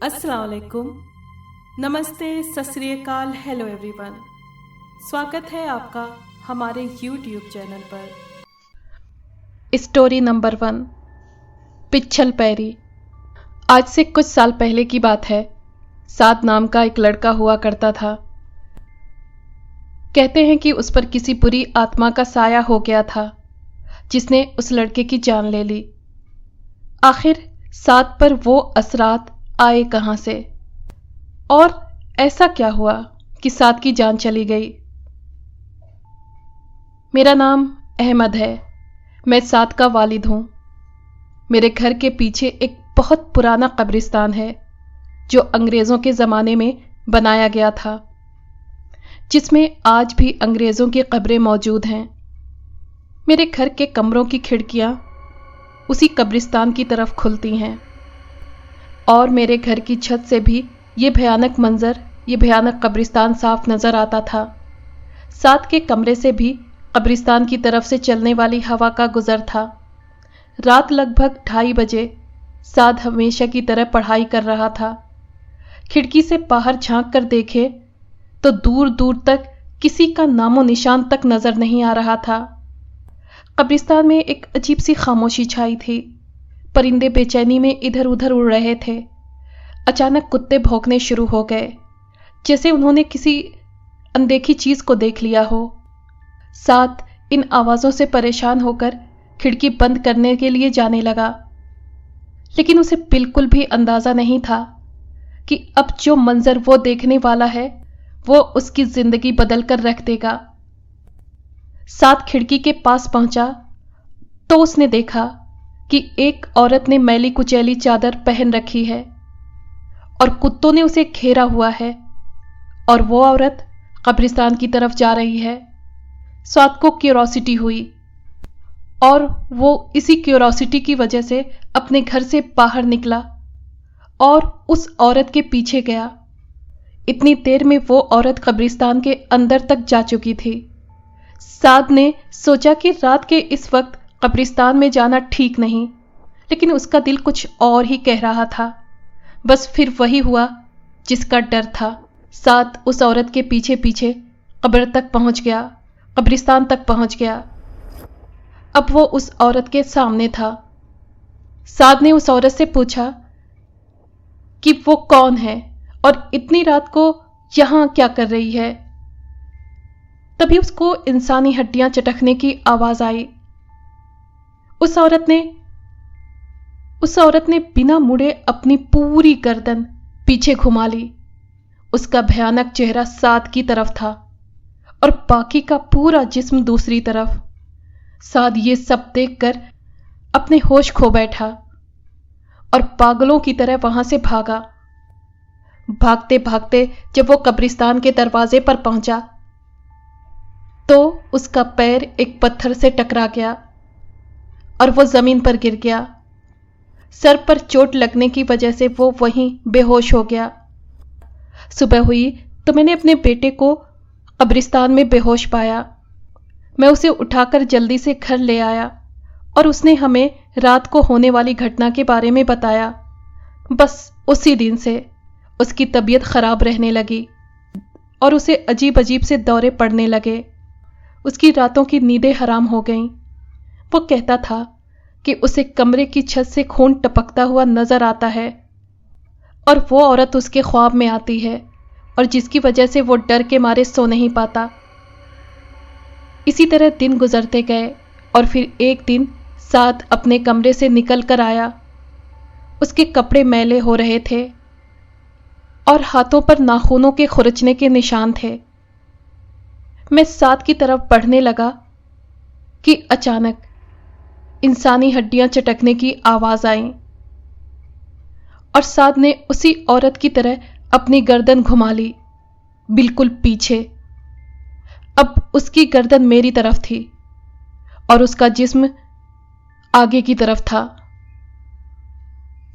अस्सलाम वालेकुम, नमस्ते, सत श्री अकाल, हेलो एवरीवन। स्वागत है आपका हमारे YouTube चैनल पर। स्टोरी नंबर 1, पिच्छल पैरी। आज से कुछ साल पहले की बात है। साद नाम का एक लड़का हुआ करता था। कहते हैं कि उस पर किसी बुरी आत्मा का साया हो गया था जिसने उस लड़के की जान ले ली। आखिर साद पर वो असरात आए कहां से और ऐसा क्या हुआ कि साद की जान चली गई। मेरा नाम अहमद है। मैं साद का वालिद हूं। मेरे घर के पीछे एक बहुत पुराना कब्रिस्तान है जो अंग्रेजों के ज़माने में बनाया गया था, जिसमें आज भी अंग्रेजों की कब्रें मौजूद हैं। मेरे घर के कमरों की खिड़कियां उसी कब्रिस्तान की तरफ खुलती हैं और मेरे घर की छत से भी ये भयानक मंजर, ये भयानक कब्रिस्तान साफ नज़र आता था। साद के कमरे से भी कब्रिस्तान की तरफ से चलने वाली हवा का गुजर था। रात लगभग 2:30 बजे साद हमेशा की तरह पढ़ाई कर रहा था। खिड़की से बाहर झांक कर देखे तो दूर दूर तक किसी का नामो निशान तक नजर नहीं आ रहा था। कब्रिस्तान में एक अजीब सी खामोशी छाई थी। परिंदे बेचैनी में इधर उधर उड़ रहे थे। अचानक कुत्ते भौंकने शुरू हो गए, जैसे उन्होंने किसी अनदेखी चीज को देख लिया हो। साद इन आवाजों से परेशान होकर खिड़की बंद करने के लिए जाने लगा, लेकिन उसे बिल्कुल भी अंदाजा नहीं था कि अब जो मंजर वो देखने वाला है वो उसकी जिंदगी बदल कर रख देगा। साद खिड़की के पास पहुंचा तो उसने देखा कि एक औरत ने मैली कुचैली चादर पहन रखी है और कुत्तों ने उसे घेरा हुआ है और वो औरत कब्रिस्तान की तरफ जा रही है। साद को क्यूरोसिटी हुई और वो इसी क्यूरोसिटी की वजह से अपने घर से बाहर निकला और उस औरत के पीछे गया। इतनी देर में वो औरत कब्रिस्तान के अंदर तक जा चुकी थी। साद ने सोचा कि रात के इस वक्त कब्रिस्तान में जाना ठीक नहीं, लेकिन उसका दिल कुछ और ही कह रहा था। बस फिर वही हुआ जिसका डर था। साद उस औरत के पीछे पीछे कब्र तक पहुंच गया, कब्रिस्तान तक पहुंच गया। अब वो उस औरत के सामने था। साद ने उस औरत से पूछा कि वो कौन है और इतनी रात को यहां क्या कर रही है। तभी उसको इंसानी हड्डियां चटकने की आवाज आई। उस औरत ने बिना मुड़े अपनी पूरी गर्दन पीछे घुमा ली। उसका भयानक चेहरा साद की तरफ था और बाकी का पूरा जिस्म दूसरी तरफ। साद ये सब देखकर अपने होश खो बैठा और पागलों की तरह वहां से भागा। भागते भागते जब वो कब्रिस्तान के दरवाजे पर पहुंचा तो उसका पैर एक पत्थर से टकरा गया और वो जमीन पर गिर गया। सर पर चोट लगने की वजह से वो वहीं बेहोश हो गया। सुबह हुई तो मैंने अपने बेटे को कब्रिस्तान में बेहोश पाया। मैं उसे उठाकर जल्दी से घर ले आया और उसने हमें रात को होने वाली घटना के बारे में बताया। बस उसी दिन से उसकी तबीयत खराब रहने लगी और उसे अजीब अजीब से दौरे पड़ने लगे। उसकी रातों की नींदें हराम हो गईं। वो कहता था कि उसे कमरे की छत से खून टपकता हुआ नजर आता है और वो औरत उसके ख्वाब में आती है और जिसकी वजह से वो डर के मारे सो नहीं पाता। इसी तरह दिन गुजरते गए और फिर एक दिन साद अपने कमरे से निकल कर आया। उसके कपड़े मैले हो रहे थे और हाथों पर नाखूनों के खुरचने के निशान थे। मैं साद की तरफ बढ़ने लगा कि अचानक इंसानी हड्डियां चटकने की आवाज आई और साद ने उसी औरत की तरह अपनी गर्दन घुमा ली, बिल्कुल पीछे। अब उसकी गर्दन मेरी तरफ थी और उसका जिस्म आगे की तरफ था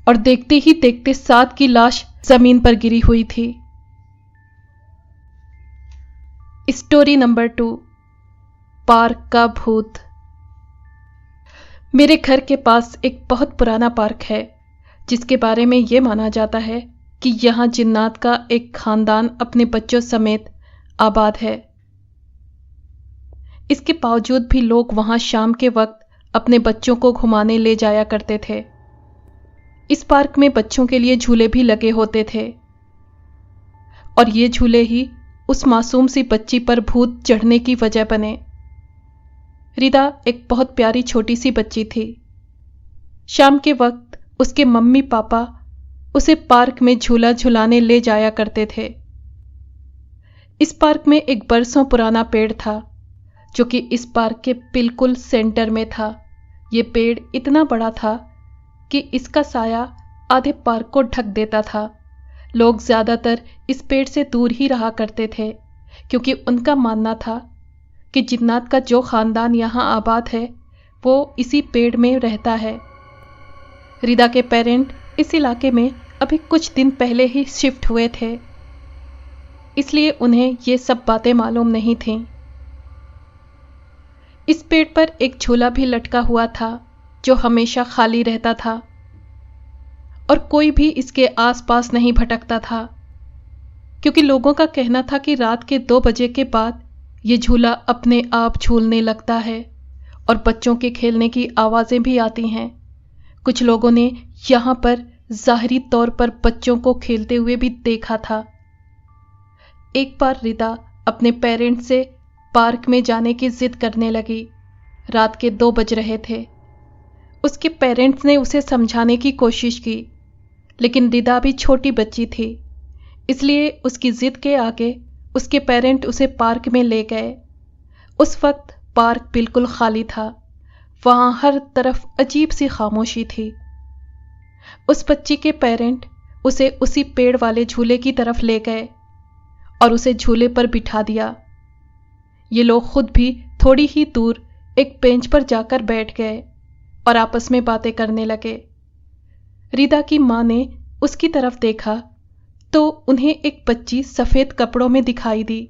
और देखते ही देखते साद की लाश जमीन पर गिरी हुई थी। स्टोरी नंबर 2, पार्क का भूत। मेरे घर के पास एक बहुत पुराना पार्क है जिसके बारे में यह माना जाता है कि यहाँ जिन्नात का एक खानदान अपने बच्चों समेत आबाद है। इसके बावजूद भी लोग वहां शाम के वक्त अपने बच्चों को घुमाने ले जाया करते थे। इस पार्क में बच्चों के लिए झूले भी लगे होते थे और ये झूले ही उस मासूम सी बच्ची पर भूत चढ़ने की वजह बने। रिदा एक बहुत प्यारी छोटी सी बच्ची थी। शाम के वक्त उसके मम्मी पापा उसे पार्क में झूला झुलाने ले जाया करते थे। इस पार्क में एक बरसों पुराना पेड़ था जो कि इस पार्क के बिल्कुल सेंटर में था। ये पेड़ इतना बड़ा था कि इसका साया आधे पार्क को ढक देता था। लोग ज्यादातर इस पेड़ से दूर ही रहा करते थे क्योंकि उनका मानना था कि जिन्नात का जो खानदान यहाँ आबाद है वो इसी पेड़ में रहता है। रिदा के पेरेंट इस इलाके में अभी कुछ दिन पहले ही शिफ्ट हुए थे, इसलिए उन्हें ये सब बातें मालूम नहीं थीं। इस पेड़ पर एक झूला भी लटका हुआ था जो हमेशा खाली रहता था और कोई भी इसके आसपास नहीं भटकता था क्योंकि लोगों का कहना था कि रात के 2 बजे के बाद ये झूला अपने आप झूलने लगता है और बच्चों के खेलने की आवाजें भी आती हैं। कुछ लोगों ने यहाँ पर जाहिरी तौर पर बच्चों को खेलते हुए भी देखा था। एक बार रिदा अपने पेरेंट्स से पार्क में जाने की जिद करने लगी। रात के 2 बज रहे थे। उसके पेरेंट्स ने उसे समझाने की कोशिश की, लेकिन रिदा भी छोटी बच्ची थी, इसलिए उसकी जिद के आगे उसके पेरेंट उसे पार्क में ले गए। उस वक्त पार्क बिल्कुल खाली था। वहां हर तरफ अजीब सी खामोशी थी। उस बच्ची के पेरेंट उसे उसी पेड़ वाले झूले की तरफ ले गए और उसे झूले पर बिठा दिया। ये लोग खुद भी थोड़ी ही दूर एक बेंच पर जाकर बैठ गए और आपस में बातें करने लगे। रिदा की मां ने उसकी तरफ देखा तो उन्हें एक बच्ची सफेद कपड़ों में दिखाई दी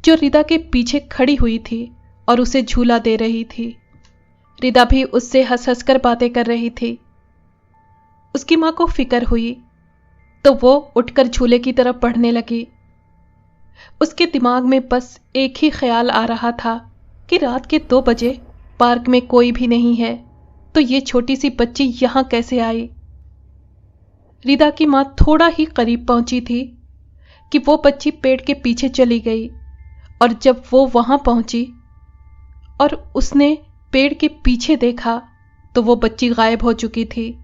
जो रिदा के पीछे खड़ी हुई थी और उसे झूला दे रही थी। रिदा भी उससे हंस हंस कर बातें कर रही थी। उसकी मां को फिक्र हुई तो वो उठकर झूले की तरफ बढ़ने लगी। उसके दिमाग में बस एक ही ख्याल आ रहा था कि रात के 2 बजे पार्क में कोई भी नहीं है तो ये छोटी सी बच्ची यहां कैसे आई। रिदा की मां थोड़ा ही करीब पहुंची थी कि वो बच्ची पेड़ के पीछे चली गई और जब वो वहां पहुंची और उसने पेड़ के पीछे देखा तो वो बच्ची गायब हो चुकी थी।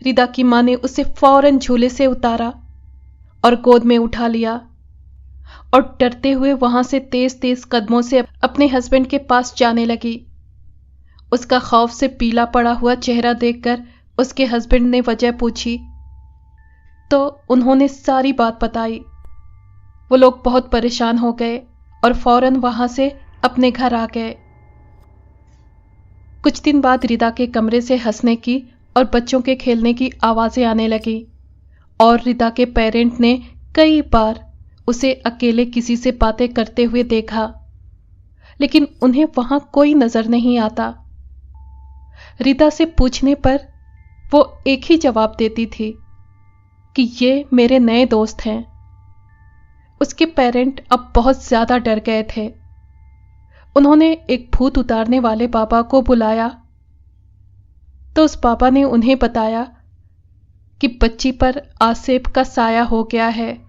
रिदा की मां ने उसे फौरन झूले से उतारा और गोद में उठा लिया और डरते हुए वहां से तेज तेज कदमों से अपने हस्बैंड के पास जाने लगी। उसका खौफ से पीला पड़ा हुआ चेहरा देखकर उसके हस्बैंड ने वजह पूछी तो उन्होंने सारी बात बताई। वो लोग बहुत परेशान हो गए और फौरन वहां से अपने घर आ गए। कुछ दिन बाद रिदा के कमरे से हंसने की और बच्चों के खेलने की आवाजें आने लगी और रिदा के पेरेंट ने कई बार उसे अकेले किसी से बातें करते हुए देखा, लेकिन उन्हें वहां कोई नजर नहीं आता। रिदा से पूछने पर वो एक ही जवाब देती थी कि ये मेरे नए दोस्त हैं। उसके पेरेंट अब बहुत ज्यादा डर गए थे। उन्होंने एक भूत उतारने वाले बाबा को बुलाया तो उस बाबा ने उन्हें बताया कि बच्ची पर आसेब का साया हो गया है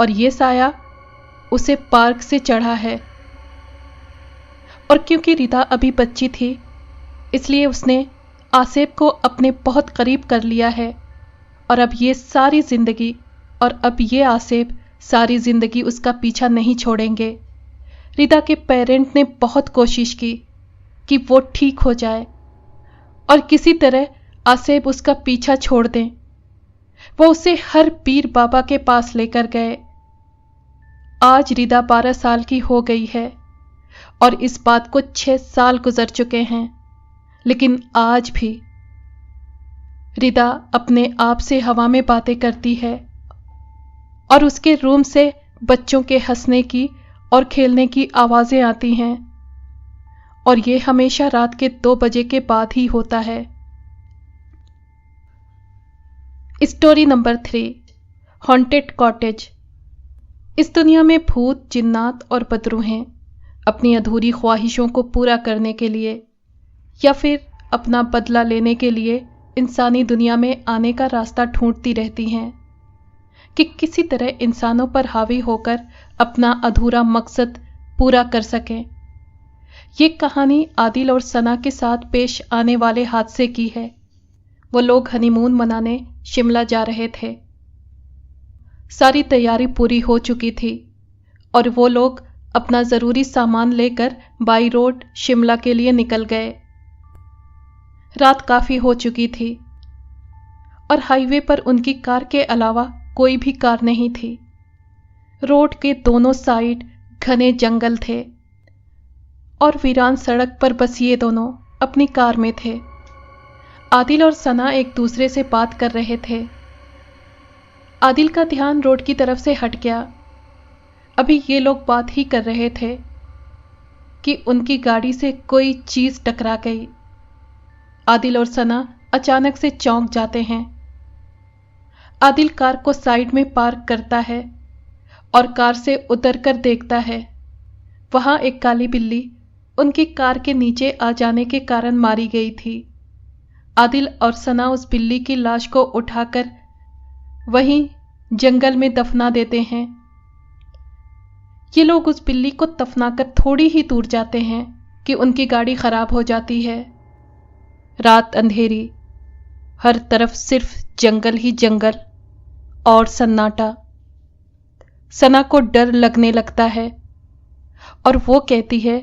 और ये साया उसे पार्क से चढ़ा है। और क्योंकि रिदा अभी बच्ची थी इसलिए उसने आसेब को अपने बहुत करीब कर लिया है और अब ये आसेब सारी जिंदगी उसका पीछा नहीं छोड़ेंगे। रिदा के पेरेंट ने बहुत कोशिश की कि वो ठीक हो जाए और किसी तरह आसेब उसका पीछा छोड़ दें। वो उसे हर पीर बाबा के पास लेकर गए। आज रिदा 12 साल की हो गई है और इस बात को 6 साल गुजर चुके हैं, लेकिन आज भी रिदा अपने आप से हवा में बातें करती है और उसके रूम से बच्चों के हंसने की और खेलने की आवाजें आती हैं और ये हमेशा रात के 2 बजे के बाद ही होता है। Story number 3, haunted cottage. इस दुनिया में भूत, जिन्नात और बदरू हैं। अपनी अधूरी ख्वाहिशों को पूरा करने के लिए या फिर अपना बदला लेने के लिए इंसानी दुनिया में आने का रास्ता ढूंढती रहती हैं कि किसी तरह इंसानों पर हावी होकर अपना अधूरा मकसद पूरा कर सकें। ये कहानी आदिल और सना के साथ पेश आने वाले हादसे की है। वो लोग हनीमून मनाने शिमला जा रहे थे। सारी तैयारी पूरी हो चुकी थी और वो लोग अपना ज़रूरी सामान लेकर बाई रोड शिमला के लिए निकल गए। रात काफ़ी हो चुकी थी और हाईवे पर उनकी कार के अलावा कोई भी कार नहीं थी। रोड के दोनों साइड घने जंगल थे और वीरान सड़क पर बस ये दोनों अपनी कार में थे। आदिल और सना एक दूसरे से बात कर रहे थे। आदिल का ध्यान रोड की तरफ से हट गया। अभी ये लोग बात ही कर रहे थे कि उनकी गाड़ी से कोई चीज़ टकरा गई। आदिल और सना अचानक से चौंक जाते हैं। आदिल कार को साइड में पार्क करता है और कार से उतरकर देखता है। वहां एक काली बिल्ली उनकी कार के नीचे आ जाने के कारण मारी गई थी। आदिल और सना उस बिल्ली की लाश को उठाकर वहीं जंगल में दफना देते हैं। ये लोग उस बिल्ली को दफनाकर थोड़ी ही दूर जाते हैं कि उनकी गाड़ी खराब हो जाती है। रात अंधेरी, हर तरफ सिर्फ जंगल ही जंगल और सन्नाटा। सना को डर लगने लगता है और वो कहती है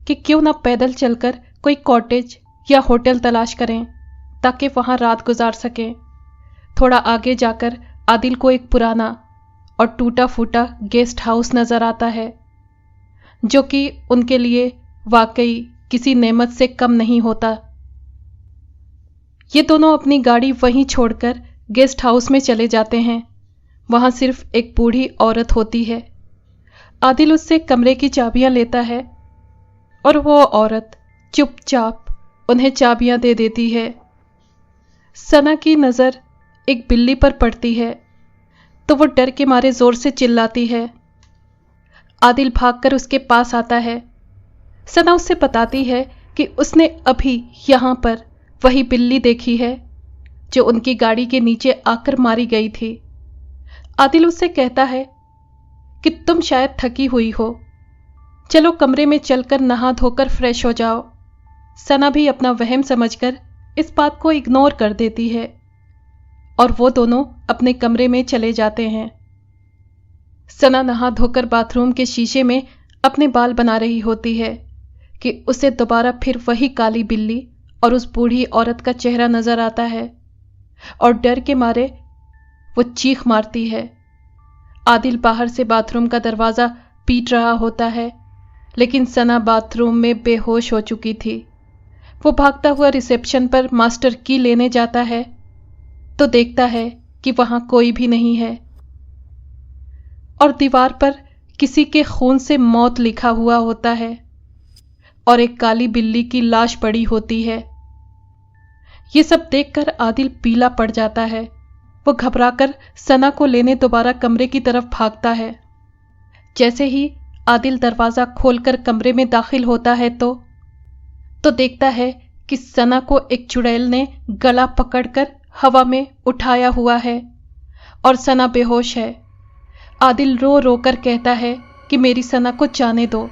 कि क्यों ना पैदल चलकर कोई कॉटेज या होटल तलाश करें ताकि वहां रात गुजार सकें। थोड़ा आगे जाकर आदिल को एक पुराना और टूटा फूटा गेस्ट हाउस नजर आता है जो कि उनके लिए वाकई किसी नेमत से कम नहीं होता। ये दोनों अपनी गाड़ी वहीं छोड़कर गेस्ट हाउस में चले जाते हैं। वहां सिर्फ एक बूढ़ी औरत होती है। आदिल उससे कमरे की चाबियां लेता है और वो औरत चुपचाप उन्हें चाबियां दे देती है। सना की नज़र एक बिल्ली पर पड़ती है तो वो डर के मारे जोर से चिल्लाती है। आदिल भागकर उसके पास आता है। सना उससे बताती है कि उसने अभी यहां पर वही बिल्ली देखी है जो उनकी गाड़ी के नीचे आकर मारी गई थी। आदिल उससे कहता है कि तुम शायद थकी हुई हो, चलो कमरे में चलकर नहा धोकर फ्रेश हो जाओ। सना भी अपना वहम समझकर इस बात को इग्नोर कर देती है और वो दोनों अपने कमरे में चले जाते हैं। सना नहा धोकर बाथरूम के शीशे में अपने बाल बना रही होती है कि उसे दोबारा फिर वही काली बिल्ली और उस बूढ़ी औरत का चेहरा नजर आता है और डर के मारे वो चीख मारती है। आदिल बाहर से बाथरूम का दरवाजा पीट रहा होता है लेकिन सना बाथरूम में बेहोश हो चुकी थी। वो भागता हुआ रिसेप्शन पर मास्टर की लेने जाता है तो देखता है कि वहां कोई भी नहीं है और दीवार पर किसी के खून से मौत लिखा हुआ होता है और एक काली बिल्ली की लाश पड़ी होती है। ये सब देखकर आदिल पीला पड़ जाता है। वो घबराकर सना को लेने दोबारा कमरे की तरफ भागता है। जैसे ही आदिल दरवाजा खोलकर कमरे में दाखिल होता है तो देखता है कि सना को एक चुड़ैल ने गला पकड़कर हवा में उठाया हुआ है और सना बेहोश है। आदिल रो रो कर कहता है कि मेरी सना को जाने दो,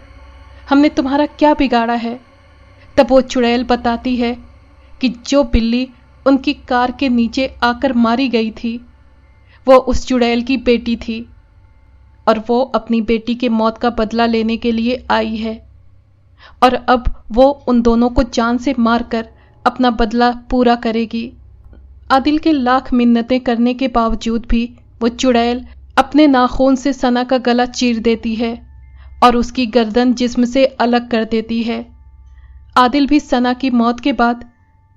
हमने तुम्हारा क्या बिगाड़ा है। तब वो चुड़ैल बताती है कि जो बिल्ली उनकी कार के नीचे आकर मारी गई थी वो उस चुड़ैल की बेटी थी और वो अपनी बेटी के मौत का बदला लेने के लिए आई है और अब वो उन दोनों को जान से मारकर अपना बदला पूरा करेगी। आदिल के लाख मिन्नतें करने के बावजूद भी वो चुड़ैल अपने नाखून से सना का गला चीर देती है और उसकी गर्दन जिस्म से अलग कर देती है। आदिल भी सना की मौत के बाद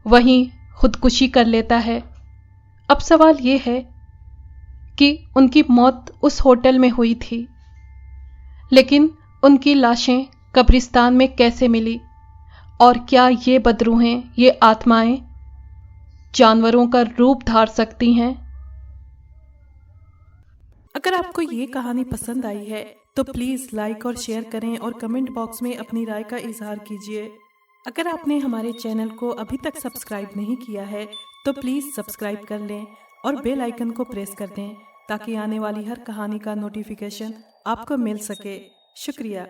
वहीं खुदकुशी कर लेता है। अब सवाल ये है कि उनकी मौत उस होटल में हुई थी लेकिन उनकी लाशें कब्रिस्तान में कैसे मिली और क्या ये बदरूहें, ये आत्माएं जानवरों का रूप धार सकती हैं। अगर आपको ये कहानी पसंद आई है तो प्लीज़ लाइक और शेयर करें और कमेंट बॉक्स में अपनी राय का इजहार कीजिए। अगर आपने हमारे चैनल को अभी तक सब्सक्राइब नहीं किया है तो प्लीज़ सब्सक्राइब कर लें और बेल आइकन को प्रेस कर दें ताकि आने वाली हर कहानी का नोटिफिकेशन आपको मिल सके। शुक्रिया।